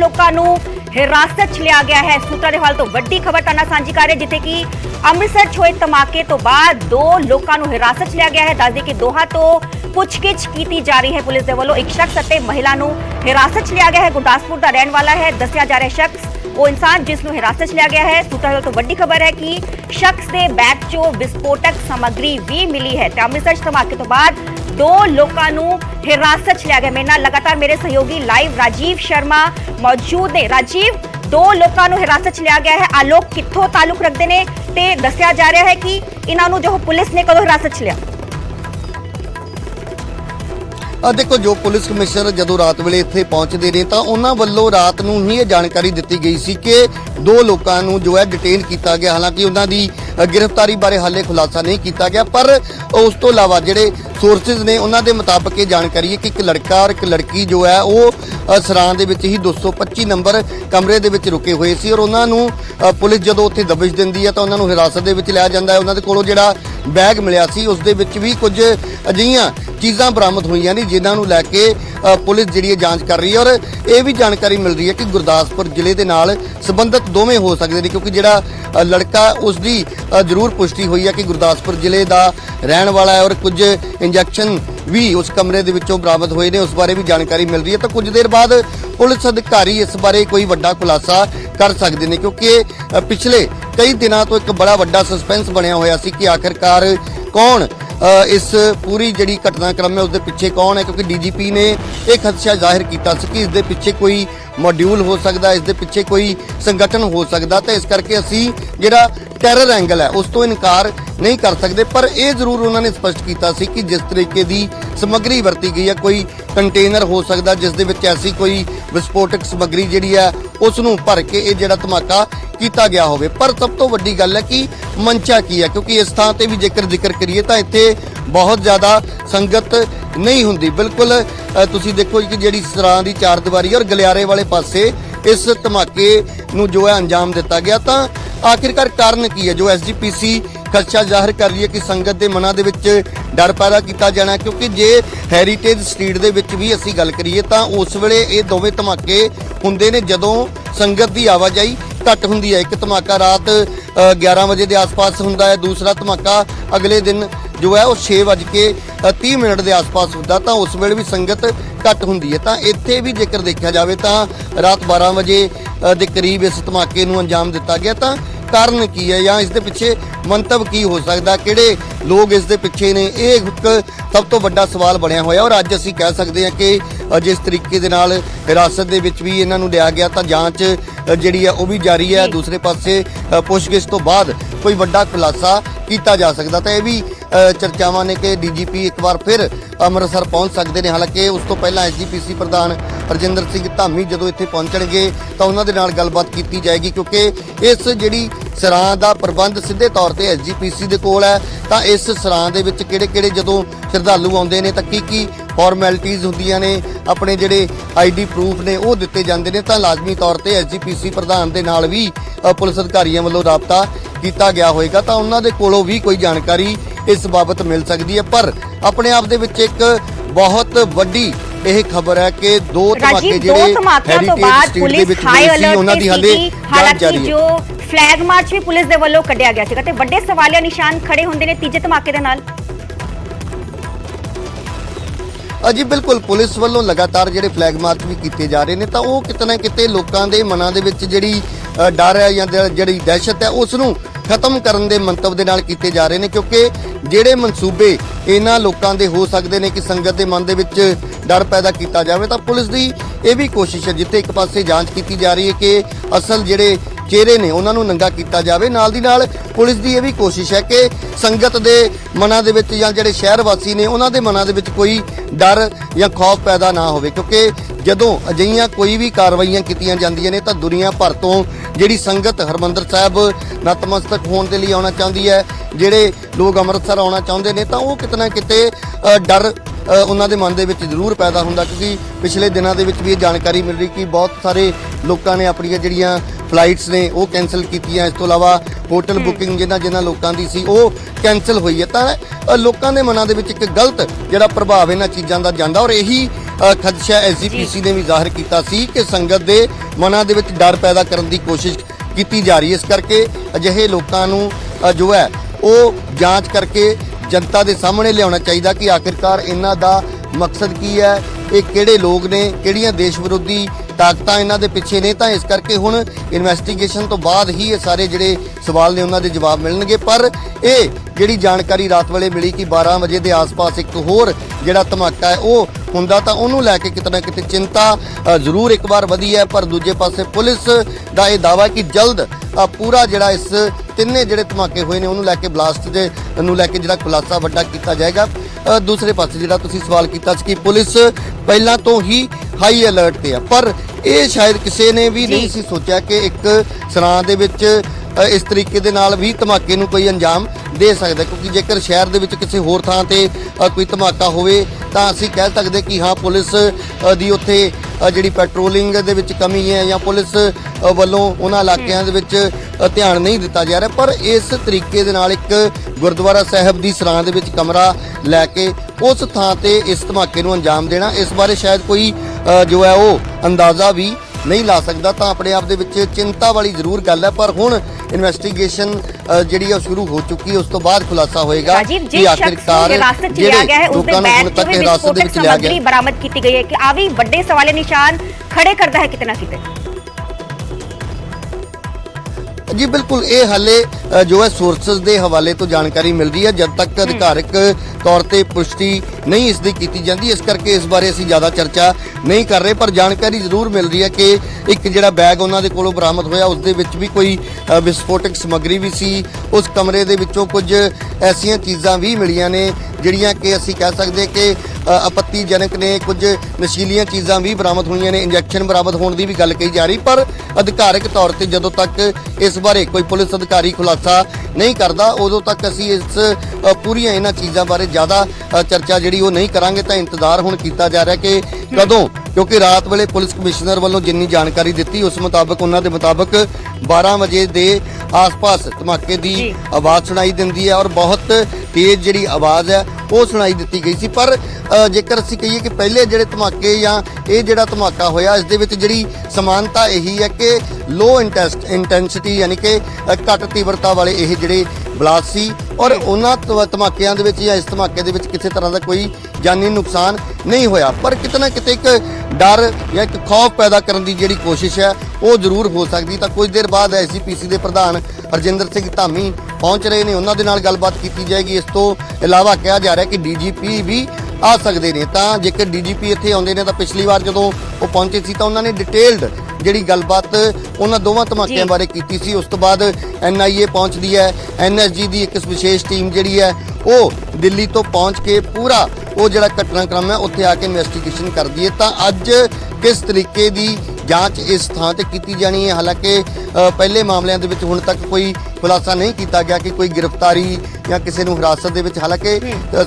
ਲੋਕਾਂ ਨੂੰ हिरासत च लिया गया है। सूत्रों के हवाले तो वड्डी खबर तुहाडे नाल सांझी कर रहे जिथे कि अमृतसर च होए धमाके तो बाद 2 लोगों को हिरासत च लिया गया है। दस दें कि दोहा तो पुछगिछ की जा रही है पुलिस के वालों। एक शख्स और महिला को हिरासत च लिया गया है। गुरदासपुर का रहने वाला है दसिया जा रहा शख्स वो इंसान जिसनों हिरासत च लिया गया है। सूत्रों तो वड्डी खबर है कि शख्स के बैग चो विस्फोटक सामग्री भी मिली है। अमृतसर धमाके तो बाद 2 लोगों को हिरासत च लिया गया। मेरे नाल लगातार मेरे सहयोगी लाइव राजीव शर्मा मौजूद ने। राजीव, 2 लोगों को हिरासत च लिया गया है। आ लोग कित्थों ताल्लुक रखते हैं ते दसिया जा रहा है कि इन्हों जो पुलिस ने कदों हिरासत च लिया? देखो, जो पुलिस कमिश्नर जदों रात वेले इत्थे पहुंचते ने तो उन्होंने वालों रात नूं ही जानकारी दी गई सी कि 2 लोगों को जो है डिटेन किया गया। हालांकि उन्होंने गिरफ्तारी बारे हाले खुलासा नहीं किया गया, पर उस तो इलावा जिहड़े सोर्सिज ने उन्होंने मुताबिक ये जानकारी है कि एक लड़का और एक लड़की जो है वो सरां दे विच ही 225 नंबर कमरे दे विच रुके हुए सी और उन्होंने पुलिस जदों उत्थे दबिश दिंदी है तो उन्होंने हिरासत दे विच लिया जांदा है। उन्होंने कोलों जिहड़ा बैग मिलिया सी उस दे विच भी कुछ अजिहियां चीज़ां बरामद हुईयां ने जिन्हां नूं लैके पुलिस जिहड़ी जांच कर रही है। और ये भी जानकारी मिल रही है कि गुरदासपुर जिले के नाल संबंधित दोवें हो सकते हैं, क्योंकि जिहड़ा लड़का उसकी जरूर पुष्टि हुई है कि गुरदासपुर जिले का रहन वाला है और कुछ इंजैक्शन भी उस कमरे दे विचों बरामद हुए ने, उस बारे भी जानकारी मिल रही है। तो कुछ देर बाद पुलिस अधिकारी इस बारे कोई वड्डा खुलासा कर सकते हैं, क्योंकि पिछले कई दिनों तो एक बड़ा वड्डा सस्पेंस बनया होया सी कि आखिरकार कौन इस पूरी जिहड़ी घटनाक्रम है उसके पिछे कौन है, क्योंकि डीजीपी ने एक खदशा जाहिर किया कि इसके पिछे कोई मॉड्यूल हो सकता, इसके पिछे कोई संगठन हो सकता। तो इस करके असी जिहड़ा टैरर एंगल है उस तो इनकार नहीं कर सकते। पर यह जरूर उन्होंने स्पष्ट किया सी कि जिस तरीके की समग्री वरती गई है, कोई कंटेनर हो सकता जिस दे विच ऐसी कोई विस्फोटक समग्री जिहड़ी है उसनूं भर के ये जिहड़ा धमाका किया गया होवे। पर सब तो वड्डी गल है कि मंचा की है, क्योंकि इस थां ते भी जिक्र करिए तो इत्थे बहुत ज़्यादा संगत नहीं हुंदी। बिल्कुल तुसीं देखो कि जिहड़ी सरां दी 4 दीवारी और गलियारे वाले पासे इस धमाके नूं जो है अंजाम दिता गया। तो आखिरकार कारण की है जो SGPC खदशा जाहिर कर रही है कि संगत के मनां दे विच डर पैदा किया जाना, क्योंकि जे हैरीटेज स्ट्रीट दे विच भी असीं गल करिए तो उस वेले ये दोवें धमाके हुंदे ने जदों संगत की आवाजाही घट हुंदी है। एक धमाका रात 11 बजे के आस पास हुंदा है, दूसरा धमाका अगले दिन जो है वो 6:30 के आस पास होता, तो उस वेले भी संगत घट हुंदी है। तो इत्थे भी जेकर देखा जाए तो रात 12 बजे के करीब इस धमाके नूं अंजाम दिता गया। तो कारण की है या इसके पिछे मंतव की हो सकता, किहड़े लोग इसके पिछे ने, यह एक सब तो बड़ा सवाल बनया होया। और अज असीं कह सकते हैं कि जिस तरीके दे नाल हिरासत दे विच भी इन्हां नूं लिया गया तो जांच जिहड़ी है वो भी जारी है। दूसरे पासे पुछगिछ तो बाद कोई वड्डा खुलासा किया जा सकता। तो यह भी चर्चावां ने कि डीजीपी एक बार फिर अमृतसर पहुंच सकते हैं। हालांकि उस तो पहला SGPC प्रधान हरजिंदर सिंह धामी जदों इत्थे पहुंचणगे तो उन्हां दे नाल गलबात की जाएगी, क्योंकि इस जिहड़ी सरां दा प्रबंध सीधे तौर पर SGPC दे कोल है। तो इस सरां दे विच किहड़े जदों श्रद्धालु आउंदे ने तो की फॉर्मैलिटीज़ हुंदियां ने, अपने जिहड़े ID प्रूफ ने वो दिते जांदे ने, तो लाजमी तौर पर SGPC प्रधान दे नाल भी पुलिस अधिकारियों वालों राबता किया गया होएगा। तो उन्हां दे कोलों भी कोई जानकारी इस बाबत मिल सकती है। पर अपने आप दे विच एक बहुत वड्डी यह खबर है कि 2 धमाके जिहड़े हैरीटेज स्ट्रीट दे विच होए सी उन्हां दी हाले जांच जारी है। फ्लैग मार्च भी पुलिस दे वल्लों कढ़िया गया सीगा ते वड्डे सवालिया निशान खड़े हुंदे ने तीजे धमाके दे नाल। जी बिल्कुल, पुलिस वालों लगातार जिहड़े फ्लैग मार्च भी किए जा रहे हैं तो वो किते ना किते लोकां दे मनां दे विच जिहड़ी डर है या जिहड़ी दहशत है उसनूं खत्म करन दे मंतव दे नाल कीते जा रहे हैं, क्योंकि जिहड़े मनसूबे इन्हां लोकां दे हो सकते हैं कि संगत दे मन दे विच डर पैदा किया जाए। तो पुलिस की यह भी कोशिश है जिथे एक पासे जांच की जा रही है कि असल जिहड़े चेहरे ने उन्होंने नंगा किया जाए, नाल दी नाल पुलिस की यह भी कोशिश है कि संगत के मनां दे विच या जिहड़े शहर वासी ने उन्होंने मनां दे विच कोई डर या खौफ पैदा ना होवे, क्योंकि जदों अजिहियां कोई भी कार्रवाइयां कीतियां जांदियां ने तो दुनिया भर तो जिहड़ी संगत हरमंदर साहब नतमस्तक होने के लिए आना चाहती है, जिहड़े लोग अमृतसर आना चाहते हैं तो वो किते ना किते डर उन्हां दे मन दे विच जरूर पैदा हुंदा, क्योंकि पिछले दिनों के भी जानकारी मिल रही कि बहुत सारे लोगों ने अपनी जिहड़ियां फ्लाइट्स ने वो कैंसल कीतियां। इस तो इलावा होटल बुकिंग जिन्हां लोगों की सी वो कैंसल हुई है। तो लोगों के मनां दे विच एक गलत जिहड़ा प्रभाव इन्हां चीज़ां दा जांदा और यही ਖਦਸ਼ਾ ਐਸਜੀਪੀਸੀ ਨੇ ਵੀ ਜ਼ਾਹਿਰ ਕੀਤਾ ਸੀ ਕਿ ਸੰਗਤ ਦੇ ਮਨਾਂ ਦੇ ਵਿੱਚ ਡਰ ਪੈਦਾ ਕਰਨ ਦੀ ਕੋਸ਼ਿਸ਼ ਕੀਤੀ ਜਾ ਰਹੀ ਹੈ। ਇਸ ਕਰਕੇ ਅਜਿਹੇ ਲੋਕਾਂ ਨੂੰ ਜੋ ਹੈ ਉਹ ਜਾਂਚ ਕਰਕੇ ਜਨਤਾ ਦੇ ਸਾਹਮਣੇ ਲਿਆਉਣਾ ਚਾਹੀਦਾ ਕਿ ਆਖਿਰਕਾਰ ਇਹਨਾਂ ਦਾ ਮਕਸਦ ਕੀ ਹੈ, ਇਹ ਕਿਹੜੇ ਲੋਕ ਨੇ, ਕਿਹੜੀਆਂ ਦੇਸ਼ ਵਿਰੋਧੀ ਤਾਕਤਾਂ ਇਹਨਾਂ ਦੇ ਪਿੱਛੇ ਨੇ। ਤਾਂ ਇਸ ਕਰਕੇ ਹੁਣ ਇਨਵੈਸਟੀਗੇਸ਼ਨ ਤੋਂ ਬਾਅਦ ਹੀ ਇਹ ਸਾਰੇ ਜਿਹੜੇ ਸਵਾਲ ਨੇ ਉਹਨਾਂ ਦੇ ਜਵਾਬ ਮਿਲਣਗੇ। ਪਰ ਇਹ ਜਿਹੜੀ ਜਾਣਕਾਰੀ ਰਾਤ ਵੇਲੇ ਮਿਲੀ ਕਿ 12 ਵਜੇ ਦੇ ਆਸ-ਪਾਸ ਇੱਕ ਹੋਰ ਜਿਹੜਾ ਧਮਾਕਾ ਹੈ ਉਹ ਹੁੰਦਾ, ਤਾਂ ਉਹਨੂੰ ਲੈ ਕੇ ਕਿਤੇ ਨਾ ਕਿਤੇ ਚਿੰਤਾ ਜ਼ਰੂਰ ਇੱਕ ਵਾਰ ਵਧੀ ਹੈ। ਪਰ ਦੂਜੇ ਪਾਸੇ ਪੁਲਿਸ ਦਾ ਇਹ ਦਾਅਵਾ ਕਿ ਜਲਦ ਪੂਰਾ ਜਿਹੜਾ ਇਸ ਤਿੰਨੇ ਜਿਹੜੇ ਧਮਾਕੇ ਹੋਏ ਨੇ ਉਹਨੂੰ ਲੈ ਕੇ ਬਲਾਸਟ ਦੇ ਨੂੰ ਲੈ ਕੇ ਜਿਹੜਾ ਖੁਲਾਸਾ ਵੱਡਾ ਕੀਤਾ ਜਾਏਗਾ। ਦੂਸਰੇ ਪਾਸੇ ਜਿਹੜਾ ਤੁਸੀਂ ਸਵਾਲ ਕੀਤਾ ਸੀ ਕਿ ਪੁਲਿਸ ਪਹਿਲਾਂ ਤੋਂ ਹੀ ਹਾਈ ਅਲਰਟ ਤੇ ਆ, ਪਰ ਇਹ ਸ਼ਾਇਦ ਕਿਸੇ ਨੇ ਵੀ ਨਹੀਂ ਸੀ ਸੋਚਿਆ ਕਿ ਇੱਕ ਸਰਾਂ ਦੇ ਵਿੱਚ ਇਸ ਤਰੀਕੇ ਦੇ ਨਾਲ ਵੀ ਧਮਾਕੇ ਨੂੰ ਕੋਈ ਅੰਜਾਮ ਦੇ ਸਕਦਾ, ਕਿਉਂਕਿ ਜੇਕਰ ਸ਼ਹਿਰ ਦੇ ਵਿੱਚ ਕਿਸੇ ਹੋਰ ਥਾਂ ਤੇ ਕੋਈ ਧਮਾਕਾ ਹੋਵੇ ਤਾਂ ਅਸੀਂ ਕਹਿ ਸਕਦੇ ਕਿ ਹਾਂ ਪੁਲਿਸ ਦੀ ਉੱਥੇ ਜਿਹੜੀ ਪੈਟਰੋਲਿੰਗ ਦੇ ਵਿੱਚ ਕਮੀ ਹੈ ਜਾਂ ਪੁਲਿਸ ਵੱਲੋਂ ਉਹਨਾਂ ਇਲਾਕਿਆਂ ਦੇ ਵਿੱਚ ਧਿਆਨ ਨਹੀਂ ਦਿੱਤਾ ਜਾ ਰਿਹਾ। ਪਰ ਇਸ ਤਰੀਕੇ ਦੇ ਨਾਲ ਇੱਕ ਗੁਰਦੁਆਰਾ ਸਾਹਿਬ ਦੀ ਸਰਾਂ ਦੇ ਵਿੱਚ ਕਮਰਾ ਲੈ ਕੇ ਉਸ ਥਾਂ ਤੇ ਇਸ ਧਮਾਕੇ ਨੂੰ ਅੰਜਾਮ ਦੇਣਾ, ਇਸ ਬਾਰੇ ਸ਼ਾਇਦ ਕੋਈ ਜੋ ਹੈ ਉਹ ਅੰਦਾਜ਼ਾ ਵੀ ਨਹੀਂ ਲਾ ਸਕਦਾ। ਤਾਂ ਆਪਣੇ ਆਪ ਦੇ ਵਿੱਚ ਚਿੰਤਾ ਵਾਲੀ ਜ਼ਰੂਰ ਗੱਲ ਹੈ। ਪਰ ਹੁਣ ਇਨਵੈਸਟੀਗੇਸ਼ਨ ਜਿਹੜੀ ਹੈ ਸ਼ੁਰੂ ਹੋ ਚੁੱਕੀ ਹੈ, ਉਸ ਤੋਂ ਬਾਅਦ ਖੁਲਾਸਾ ਹੋਏਗਾ ਕਿ ਆਖਿਰਕਾਰ ਜਿਹੜੇ ਲੋਕਾਂ ਨੂੰ ਹੁਣ ਤੱਕ ਹਿਰਾਸਤ ਦੇ ਵਿੱਚ ਲਿਆ ਗਿਆ ਬਰਾਮਦ ਕੀਤੀ ਗਈ ਹੈ ਕਿ ਆ ਵੀ ਵੱਡੇ ਸਵਾਲੇ ਨਿਸ਼ਾਨ ਖੜੇ ਕਰਦਾ ਹੈ ਕਿਤੇ ਨਾ ਕਿਤੇ। ਜੀ ਬਿਲਕੁਲ, ਇਹ ਹਾਲੇ ਜੋ ਹੈ ਸੋਰਸਸ ਦੇ ਹਵਾਲੇ ਤੋਂ ਜਾਣਕਾਰੀ ਮਿਲ ਰਹੀ ਹੈ। ਜਦ ਤੱਕ ਅਧਿਕਾਰਕ ਤੌਰ ਤੇ ਪੁਸ਼ਟੀ ਨਹੀਂ ਇਸ ਦੀ ਕੀਤੀ ਜਾਂਦੀ, ਇਸ ਕਰਕੇ ਇਸ ਬਾਰੇ ਅਸੀਂ ਜ਼ਿਆਦਾ ਚਰਚਾ ਨਹੀਂ ਕਰ ਰਹੇ। ਪਰ ਜਾਣਕਾਰੀ ਜ਼ਰੂਰ ਮਿਲ ਰਹੀ ਹੈ ਕਿ ਇੱਕ ਜਿਹੜਾ ਬੈਗ ਉਹਨਾਂ ਦੇ ਕੋਲੋਂ ਬਰਾਮਦ ਹੋਇਆ ਉਸ ਦੇ ਵਿੱਚ ਵੀ ਕੋਈ ਵਿਸਫੋਟਕ ਸਮੱਗਰੀ ਵੀ ਸੀ। ਉਸ ਕਮਰੇ ਦੇ ਵਿੱਚੋਂ ਕੁਝ ਐਸੀਆਂ ਚੀਜ਼ਾਂ ਵੀ ਮਿਲੀਆਂ ਨੇ ਜਿਹੜੀਆਂ ਕਿ ਅਸੀਂ ਕਹਿ ਸਕਦੇ ਕਿ ਆਪੱਤੀਜਨਕ ਨੇ। ਕੁਝ ਨਸ਼ੀਲੀਆਂ ਚੀਜ਼ਾਂ ਵੀ ਬਰਾਮਦ ਹੋਈਆਂ ਨੇ, ਇੰਜੈਕਸ਼ਨ ਬਰਾਮਦ ਹੋਣ ਦੀ ਵੀ ਗੱਲ ਕਹੀ ਜਾ ਰਹੀ। ਪਰ ਅਧਿਕਾਰਕ ਤੌਰ ਤੇ ਜਦੋਂ ਤੱਕ ਇਸ ਬਾਰੇ ਕੋਈ ਪੁਲਿਸ ਅਧਿਕਾਰੀ ਖੁਲਾਸਾ ਨਹੀਂ ਕਰਦਾ, ਉਦੋਂ ਤੱਕ ਅਸੀਂ ਇਸ ਪੂਰੀਆਂ ਇਹਨਾਂ ਚੀਜ਼ਾਂ ਬਾਰੇ ਜ਼ਿਆਦਾ ਚਰਚਾ ਜਿਹੜੀ ਉਹ ਨਹੀਂ ਕਰਾਂਗੇ। ਤਾਂ ਇੰਤਜ਼ਾਰ ਹੁਣ ਕੀਤਾ ਜਾ ਰਿਹਾ ਕਿ ਕਦੋਂ, ਕਿਉਂਕਿ ਰਾਤ ਵੇਲੇ ਪੁਲਿਸ ਕਮਿਸ਼ਨਰ ਵੱਲੋਂ ਜਿੰਨੀ ਜਾਣਕਾਰੀ ਦਿੱਤੀ ਉਸ ਮੁਤਾਬਕ ਉਹਨਾਂ ਦੇ ਮੁਤਾਬਕ 12 ਵਜੇ ਦੇ ਆਸ-ਪਾਸ ਧਮਾਕੇ ਦੀ ਆਵਾਜ਼ ਸੁਣਾਈ ਦਿੰਦੀ ਹੈ ਔਰ ਬਹੁਤ ਤੇਜ਼ ਜਿਹੜੀ ਆਵਾਜ਼ ਹੈ ਉਹ ਸੁਣਾਈ ਦਿੱਤੀ ਗਈ ਸੀ। ਪਰ ਜੇਕਰ ਅਸੀਂ ਕਹੀਏ ਕਿ ਪਹਿਲੇ ਜਿਹੜੇ ਧਮਾਕੇ ਜਾਂ ਇਹ ਜਿਹੜਾ ਧਮਾਕਾ ਹੋਇਆ ਇਸ ਦੇ ਵਿੱਚ ਜਿਹੜੀ ਸਮਾਨਤਾ ਇਹੀ ਹੈ ਕਿ ਲੋ ਇੰਟੈਂਸਿਟੀ ਯਾਨੀ ਕਿ ਘੱਟ ਤੀਬਰਤਾ ਵਾਲੇ ਇਹ ਜਿਹੜੇ ਬਲਾਸਟ ਸੀ ਔਰ ਉਹਨਾਂ ਧਮਾਕਿਆਂ ਦੇ ਵਿੱਚ ਜਾਂ ਇਸ ਧਮਾਕੇ ਦੇ ਵਿੱਚ ਕਿਸੇ ਤਰ੍ਹਾਂ ਦਾ ਕੋਈ ਜਾਨੀ ਨੁਕਸਾਨ ਨਹੀਂ ਹੋਇਆ। ਪਰ ਕਿਤੇ ਨਾ ਕਿਤੇ ਇੱਕ ਡਰ ਜਾਂ ਇੱਕ ਖੌਫ ਪੈਦਾ ਕਰਨ ਦੀ ਜਿਹੜੀ ਕੋਸ਼ਿਸ਼ ਹੈ ਉਹ ਜ਼ਰੂਰ ਹੋ ਸਕਦੀ। ਤਾਂ ਕੁਝ ਦੇਰ ਬਾਅਦ ਐਸਜੀਪੀਸੀ ਦੇ ਪ੍ਰਧਾਨ ਹਰਜਿੰਦਰ ਸਿੰਘ ਧਾਮੀ ਪਹੁੰਚ ਰਹੇ ਨੇ, ਉਹਨਾਂ ਦੇ ਨਾਲ ਗੱਲਬਾਤ ਕੀਤੀ ਜਾਏਗੀ। ਇਸ ਤੋਂ ਇਲਾਵਾ ਕਿਹਾ ਜਾ ਰਿਹਾ ਕਿ ਡੀਜੀਪੀ ਵੀ ਆ ਸਕਦੇ ਨੇ। ਤਾਂ ਜੇਕਰ ਡੀਜੀਪੀ ਇੱਥੇ ਆਉਂਦੇ ਨੇ ਤਾਂ ਪਿਛਲੀ ਵਾਰ ਜਦੋਂ ਉਹ ਪਹੁੰਚੇ ਸੀ ਤਾਂ ਉਹਨਾਂ ਨੇ ਡਿਟੇਲਡ ਜਿਹੜੀ ਗੱਲਬਾਤ ਉਹਨਾਂ ਦੋਵਾਂ ਧਮਾਕਿਆਂ ਬਾਰੇ ਕੀਤੀ ਸੀ। ਉਸ ਤੋਂ ਬਾਅਦ ਐਨਆਈਏ ਪਹੁੰਚਦੀ ਹੈ, ਐਨਐਸਜੀ ਦੀ ਇੱਕ ਵਿਸ਼ੇਸ਼ ਟੀਮ ਜਿਹੜੀ ਹੈ ਉਹ ਦਿੱਲੀ ਤੋਂ ਪਹੁੰਚ ਕੇ ਪੂਰਾ ਉਹ ਜਿਹੜਾ ਘਟਨਾਕ੍ਰਮ ਹੈ ਉੱਥੇ ਆ ਕੇ ਇਨਵੈਸਟੀਗੇਸ਼ਨ ਕਰਦੀ ਹੈ। ਤਾਂ ਅੱਜ ਕਿਸ ਤਰੀਕੇ ਦੀ ਜਾਂਚ ਇਸ ਥਾਂ ਤੇ ਕੀਤੀ ਜਾਣੀ ਹੈ, ਹਾਲਾਂਕਿ ਪਹਿਲੇ ਮਾਮਲਿਆਂ ਦੇ ਵਿੱਚ ਹੁਣ ਤੱਕ ਕੋਈ ਖੁਲਾਸਾ ਨਹੀਂ ਕੀਤਾ ਗਿਆ ਕਿ ਕੋਈ ਗ੍ਰਿਫਤਾਰੀ ਜਾਂ ਕਿਸੇ ਨੂੰ ਹਿਰਾਸਤ ਦੇ ਵਿੱਚ, ਹਾਲਾਂਕਿ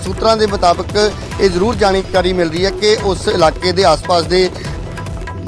ਸੂਤਰਾਂ ਦੇ ਮੁਤਾਬਕ ਇਹ ਜ਼ਰੂਰ ਜਾਣਕਾਰੀ ਮਿਲ ਰਹੀ ਹੈ ਕਿ ਉਸ ਇਲਾਕੇ ਦੇ ਆਸ-ਪਾਸ ਦੇ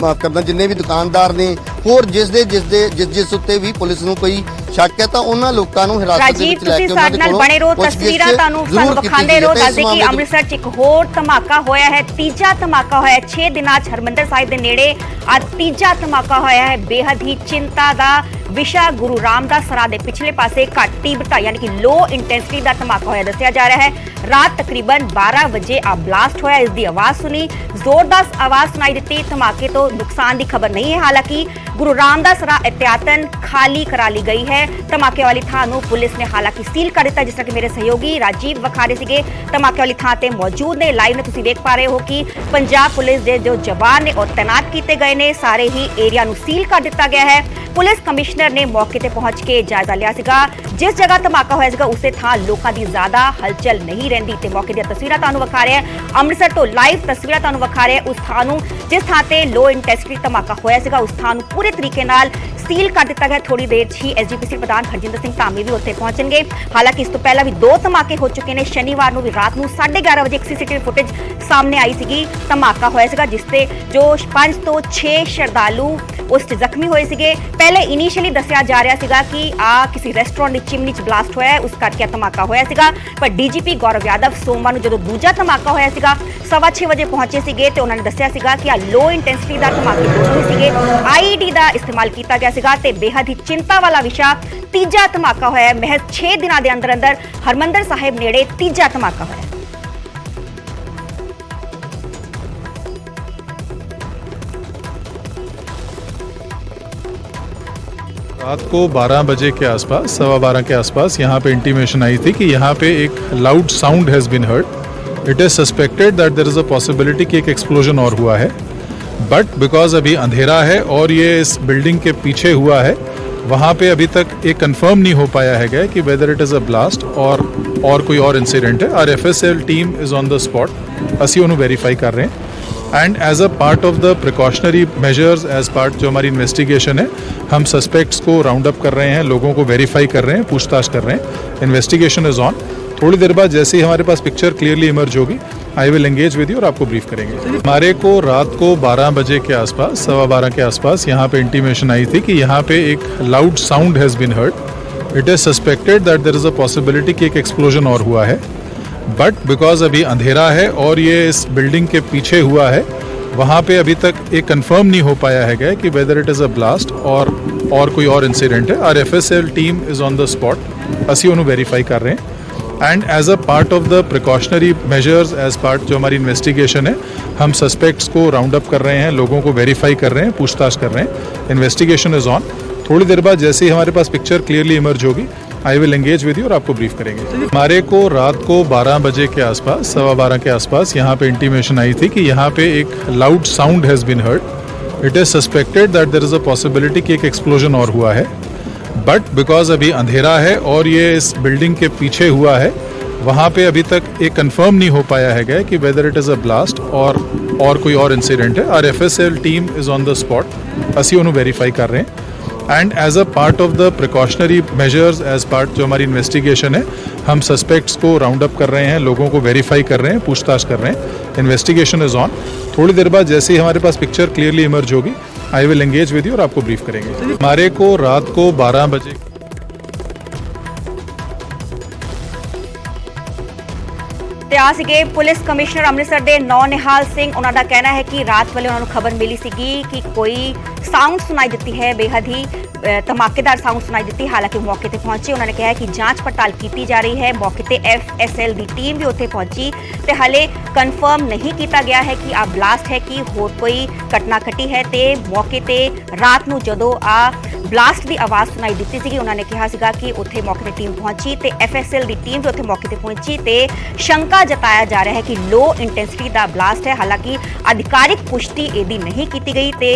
ਮਾਫ ਕਰਨਾ ਜਿੰਨੇ ਵੀ ਦੁਕਾਨਦਾਰ ਨੇ ਹੋਰ ਜਿਸ ਉੱਤੇ ਵੀ ਪੁਲਿਸ ਨੂੰ ਕੋਈ ਸ਼ੱਕ ਹੈ ਤਾਂ ਉਹਨਾਂ ਲੋਕਾਂ ਨੂੰ ਹਿਰਾਸਤ ਦੇ ਵਿੱਚ ਲੈ ਕੇ ਉਹਨਾਂ ਦੇ ਕੋਲੋਂ ਬਣੇ ਰਹੋ, ਤਸਵੀਰਾਂ ਤੁਹਾਨੂੰ ਸਾਨੂੰ ਵਿਖਾਉਂਦੇ ਰਹੋ। ਦੱਸਦੇ ਕਿ ਅੰਮ੍ਰਿਤਸਰ 'ਚ ਇੱਕ ਹੋਰ ਧਮਾਕਾ ਹੋਇਆ ਹੈ, ਤੀਜਾ ਧਮਾਕਾ ਹੋਇਆ 6 ਦਿਨਾਂ 'ਚ ਹਰਮੰਦਰ ਸਾਹਿਬ ਦੇ ਨੇੜੇ ਅੱਜ ਤੀਜਾ ਧਮਾਕਾ ਹੋਇਆ ਹੈ। ਬੇਹੱਦ ਹੀ ਚਿੰਤਾ ਦਾ ਵਿਸ਼ਾ ਗੁਰੂ ਰਾਮਦਾਸ ਸਰਾਂ ਦੇ ਪਿਛਲੇ ਪਾਸੇ ਘੱਟ ਤੀਬਰਤਾ ਯਾਨੀ ਕਿ ਲੋ ਇੰਟੈਂਸਿਟੀ ਦਾ ਧਮਾਕਾ ਹੋਇਆ ਦੱਸਿਆ ਜਾ ਰਿਹਾ ਹੈ। ਰਾਤ ਤਕਰੀਬਨ 12 ਵਜੇ ਆ ਬਲਾਸਟ ਹੋਇਆ। ਇਸ ਦੀ ਆਵਾਜ਼ ਸੁਣੀ, ਜ਼ੋਰਦਾਰ ਆਵਾਜ਼ ਸੁਣਾਈ ਦਿੱਤੀ। ਧਮਾਕੇ ਤੋਂ ਨੁਕਸਾਨ ਦੀ ਖਬਰ ਨਹੀਂ ਹੈ। ਹਾਲਾਂਕਿ ਗੁਰੂ ਰਾਮਦਾਸ ਸਰਾਂ एहतियातन खाली करा ली गई है। धमाके वाली थां नूं पुलिस ने हालांकि सील कर दिता, जिस तरह कि मेरे सहयोगी राजीव वखा रहे सीगे धमाके वाली थां ते मौजूद ने। लाइव में तुसीं देख पा रहे हो कि पंजाब पुलिस के जो जवान ने और तैनात किए गए ने, सारे ही एरिया नूं सील कर दिता गया है। पुलिस कमिश्नर ने मौके ते पहुंच के जायजा लिया सीगा। जिस जगह धमाका होया सीगा उसे थां लोकां दी ज्यादा हलचल नहीं रहिंदी ते मौके दी तस्वीरां तुहानूं विखा रहे हैं। अमृतसर तो लाइव तस्वीरां तुहानूं विखा रहे हैं। उस थां नूं जिस थां ते लो इंटेंसिटी धमाका होया सीगा उस थां नूं पूरे तरीके नाल सील कर दिता गया। थोड़ी देर ही एसजीपीसी प्रधान हरजिंदर सिंह धामी भी उत्थे पहुंचणगे। हालांकि इस तो पहला भी 2 धमाके हो चुके हैं। शनिवार नूं भी रात नूं 11:30 बजे एक सीसीटीवी फुटेज सामने आई सीगी, धमाका होया सीगा जिसते जो 5 तो 6 श्रद्धालु उस जख्मी होए सीगे। ਪਹਿਲੇ ਇਨੀਸ਼ੀਅਲੀ ਦੱਸਿਆ ਜਾ ਰਿਹਾ ਸੀਗਾ ਕਿ ਆ ਕਿਸੇ ਰੈਸਟੋਰੈਂਟ ਦੀ ਚਿਮਨੀ 'ਚ ਬਲਾਸਟ ਹੋਇਆ ਹੈ, ਉਸ ਕਰਕੇ ਧਮਾਕਾ ਹੋਇਆ ਸੀਗਾ। ਪਰ ਡੀਜੀਪੀ ਗੌਰਵ ਯਾਦਵ ਸੋਮਵਾਰ ਨੂੰ ਜਦੋਂ ਦੂਜਾ ਧਮਾਕਾ ਹੋਇਆ ਸੀਗਾ 6:15 ਵਜੇ ਪਹੁੰਚੇ ਸੀਗੇ ਤੇ ਉਹਨਾਂ ਨੇ ਦੱਸਿਆ ਸੀਗਾ ਕਿ ਆ ਲੋ ਇੰਟੈਂਸਿਟੀ ਦਾ ਧਮਾਕੇ ਦੋਨੋਂ ਹੀ ਸੀਗੇ। ਆਈਈਡੀ ਦਾ ਇਸਤੇਮਾਲ ਕੀਤਾ ਗਿਆ ਸੀਗਾ ਤੇ ਬੇहद ਹੀ ਚਿੰਤਾ ਵਾਲਾ ਵਿਸ਼ਾ ਤੀਜਾ ਧਮਾਕਾ ਹੋਇਆ ਹੈ। ਮਹਿਜ਼ 6 ਦਿਨਾਂ ਦੇ ਅੰਦਰ ਅੰਦਰ ਹਰਮੰਦਰ ਸਾਹਿਬ ਨੇੜੇ ਤੀਜਾ ਧਮਾਕਾ ਹੋਇਆ। रात को 12 बजे के आसपास, 12:15 के आसपास यहाँ पे इंटीमेशन आई थी कि यहाँ पे एक loud sound has been heard. It is suspected that there is a possibility कि एक एक्सप्लोजन और हुआ है, बट बिकॉज अभी अंधेरा है और ये इस बिल्डिंग के पीछे हुआ है, वहाँ पे अभी तक ये कंफर्म नहीं हो पाया है कि whether it is a blast और कोई और इंसिडेंट है। Our FSL team is on the spot, ਅਸੀਂ ਉਹਨੂੰ वेरीफाई कर रहे हैं। And as a part of the precautionary measures, as part जो हमारी इन्वेस्टिगेशन है, हम सस्पेक्ट्स को राउंड अप कर रहे हैं, लोगों को वेरीफाई कर रहे हैं, पूछताछ कर रहे हैं। Investigation is on. थोड़ी देर बाद जैसे ही हमारे पास पिक्चर क्लियरली इमर्ज होगी, I will engage with you और आपको ब्रीफ करेंगे। हमारे को रात को 12 बजे के आसपास, 12:15 के आसपास यहाँ पे इंटीमेशन आई थी कि यहाँ पे एक loud sound has been heard. It is suspected that there is a possibility कि एक एक्सप्लोजन और हुआ है, बट बिकॉज अभी अंधेरा है और ये इस बिल्डिंग के पीछे हुआ है, वहाँ पे अभी तक ये कंफर्म नहीं हो पाया है कि whether it is a blast और कोई और इंसिडेंट है। Our FSL team is on the spot, ਅਸੀਂ ਉਹਨੂੰ वेरीफाई कर रहे हैं। And as a part of the precautionary measures, as part जो हमारी इन्वेस्टिगेशन है, हम सस्पेक्ट्स को राउंड अप कर रहे हैं, लोगों को वेरीफाई कर रहे हैं, पूछताछ कर रहे हैं। Investigation is on. थोड़ी देर बाद जैसे ही हमारे पास पिक्चर क्लियरली इमर्ज होगी, I will engage with you और आपको ब्रीफ करेंगे। हमारे को रात को 12 बजे के आसपास, 12:15 के आसपास यहाँ पे इंटीमेशन आई थी कि यहाँ पे एक loud sound has been heard. It is suspected that there is a possibility कि एक एक्सप्लोजन और हुआ है, बट बिकॉज अभी अंधेरा है और ये इस बिल्डिंग के पीछे हुआ है, वहाँ पे अभी तक ये कंफर्म नहीं हो पाया है कि whether it is a blast और कोई और इंसिडेंट है। Our FSL team is on the spot, ਅਸੀਂ ਉਹਨੂੰ वेरीफाई कर रहे हैं। And as a part of the precautionary measures, as part जो हमारी इन्वेस्टिगेशन है, हम सस्पेक्ट्स को राउंड अप कर रहे हैं, लोगों को वेरीफाई कर रहे हैं, पूछताछ कर रहे हैं। Investigation is on. थोड़ी देर बाद जैसे ही हमारे पास पिक्चर क्लियरली इमर्ज होगी, I will engage with you और आपको ब्रीफ करेंगे। हमारे को रात को 12 बजे ਤੇ ਆ ਸੀਗੇ ਪੁਲਿਸ ਕਮਿਸ਼ਨਰ ਅੰਮ੍ਰਿਤਸਰ ਦੇ ਨਿਹਾਲ ਸਿੰਘ। ਉਹਨਾਂ ਦਾ ਕਹਿਣਾ ਹੈ ਕਿ ਰਾਤ ਵੇਲੇ ਉਹਨਾਂ ਨੂੰ ਖਬਰ ਮਿਲੀ ਸੀਗੀ ਕਿ ਕੋਈ ਸਾਊਂਡ ਸੁਣਾਈ ਦਿੱਤੀ ਹੈ, ਬੇहद ਹੀ ਧਮਾਕੇਦਾਰ ਸਾਊਂਡ ਸੁਣਾਈ ਦਿੱਤੀ। ਹਾਲਾਂਕਿ ਮੌਕੇ ਤੇ ਪਹੁੰਚੇ ਉਹਨਾਂ ਨੇ ਕਿਹਾ ਕਿ ਜਾਂਚ ਪੜਤਾਲ ਕੀਤੀ ਜਾ ਰਹੀ ਹੈ। ਮੌਕੇ ਤੇ FSL ਦੀ ਟੀਮ ਵੀ ਉੱਥੇ ਪਹੁੰਚੀ ਤੇ ਹਾਲੇ ਕਨਫਰਮ ਨਹੀਂ ਕੀਤਾ ਗਿਆ ਹੈ ਕਿ ਆ ਬਲਾਸਟ ਹੈ ਕਿ ਹੋਰ ਕੋਈ ਘਟਨਾ ਘਟੀ ਹੈ। ਤੇ ਮੌਕੇ ਤੇ ਰਾਤ ਨੂੰ ਜਦੋਂ ਆ ਬਲਾਸਟ ਦੀ ਆਵਾਜ਼ ਸੁਣਾਈ ਦਿੱਤੀ ਸੀਗੀ, ਉਹਨਾਂ ਨੇ ਕਿਹਾ ਸੀਗਾ ਕਿ ਉੱਥੇ ਮੌਕੇ ਤੇ ਟੀਮ ਪਹੁੰਚੀ ਤੇ FSL ਦੀ ਟੀਮ ਵੀ ਉੱਥੇ ਮੌਕੇ ਤੇ ਪਹੁੰਚੀ ਤੇ ਸ਼ੰਕਾ ਜਤਾਇਆ ਜਾ ਰਿਹਾ ਹੈ ਕਿ ਲੋ ਇੰਟੈਂਸਿਟੀ ਦਾ ਬਲਾਸਟ ਹੈ। ਹਾਲਾਂਕਿ ਅਧਿਕਾਰਿਕ ਪੁਸ਼ਟੀ ਇਹਦੀ ਨਹੀਂ ਕੀਤੀ ਗਈ ਤੇ